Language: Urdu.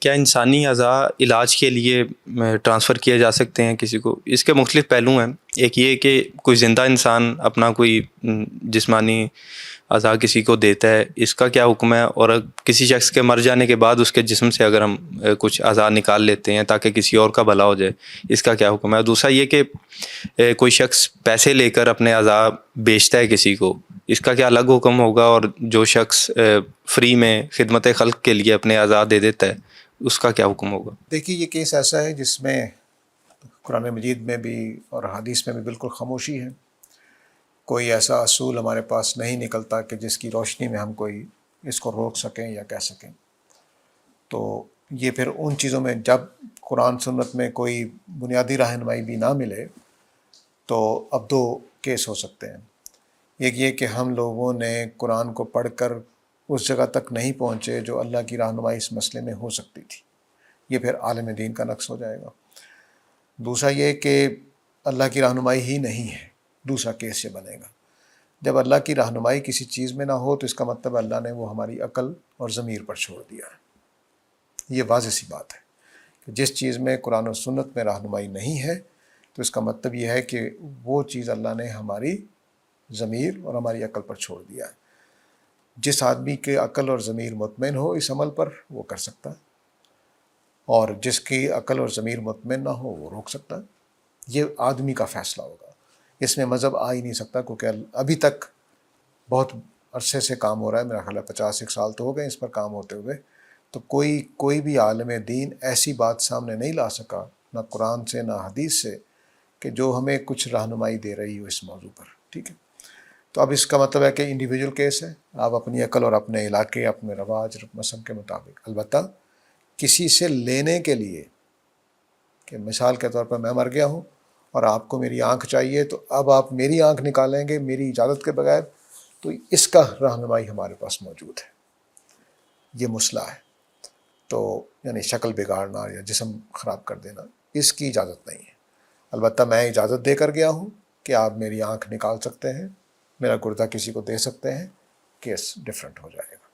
کیا انسانی اعضاء علاج کے لیے ٹرانسفر کیے جا سکتے ہیں کسی کو؟ اس کے مختلف پہلو ہیں. ایک یہ کہ کوئی زندہ انسان اپنا کوئی جسمانی اعضاء کسی کو دیتا ہے، اس کا کیا حکم ہے؟ اور کسی شخص کے مر جانے کے بعد اس کے جسم سے اگر ہم کچھ اعضاء نکال لیتے ہیں تاکہ کسی اور کا بھلا ہو جائے، اس کا کیا حکم ہے؟ اور دوسرا یہ کہ کوئی شخص پیسے لے کر اپنے اعضاء بیچتا ہے کسی کو، اس کا کیا الگ حکم ہوگا؟ اور جو شخص فری میں خدمت خلق کے لیے اپنے اعضاء دے دیتا ہے، اس کا کیا حکم ہوگا؟ دیکھیے، یہ کیس ایسا ہے جس میں قرآن مجید میں بھی اور حدیث میں بھی بالکل خاموشی ہے. کوئی ایسا اصول ہمارے پاس نہیں نکلتا کہ جس کی روشنی میں ہم کوئی اس کو روک سکیں یا کہہ سکیں. تو یہ پھر ان چیزوں میں جب قرآن سنت میں کوئی بنیادی رہنمائی بھی نہ ملے تو اب دو کیس ہو سکتے ہیں. ایک یہ کہ ہم لوگوں نے قرآن کو پڑھ کر اس جگہ تک نہیں پہنچے جو اللہ کی رہنمائی اس مسئلے میں ہو سکتی تھی، یہ پھر عالم دین کا نقص ہو جائے گا. دوسرا یہ کہ اللہ کی رہنمائی ہی نہیں ہے، دوسرا کیس یہ بنے گا. جب اللہ کی رہنمائی کسی چیز میں نہ ہو تو اس کا مطلب اللہ نے وہ ہماری عقل اور ضمیر پر چھوڑ دیا ہے. یہ واضح سی بات ہے کہ جس چیز میں قرآن و سنت میں رہنمائی نہیں ہے تو اس کا مطلب یہ ہے کہ وہ چیز اللہ نے ہماری ضمیر اور ہماری عقل پر چھوڑ دیا ہے. جس آدمی کے عقل اور ضمیر مطمئن ہو اس عمل پر وہ کر سکتا ہے، اور جس کی عقل اور ضمیر مطمئن نہ ہو وہ روک سکتا ہے. یہ آدمی کا فیصلہ ہوگا، اس میں مذہب آ ہی نہیں سکتا، کیونکہ ابھی تک بہت عرصے سے کام ہو رہا ہے. میرا خیال ہے 50 سال تو ہو گئے اس پر کام ہوتے ہوئے. تو کوئی بھی عالم دین ایسی بات سامنے نہیں لا سکا، نہ قرآن سے نہ حدیث سے، کہ جو ہمیں کچھ رہنمائی دے رہی ہو اس موضوع پر. ٹھیک ہے، تو اب اس کا مطلب ہے کہ انڈیویجول کیس ہے، آپ اپنی عقل اور اپنے علاقے، اپنے رواج مسلم کے مطابق. البتہ کسی سے لینے کے لیے، کہ مثال کے طور پر میں مر گیا ہوں اور آپ کو میری آنکھ چاہیے، تو اب آپ میری آنکھ نکالیں گے میری اجازت کے بغیر، تو اس کا رہنمائی ہمارے پاس موجود ہے. یہ مسئلہ ہے. تو یعنی شکل بگاڑنا یا جسم خراب کر دینا، اس کی اجازت نہیں ہے. البتہ میں اجازت دے کر گیا ہوں کہ آپ میری آنکھ نکال سکتے ہیں، میرا گردہ کسی کو دے سکتے ہیں، کیس ڈیفرنٹ ہو جائے گا.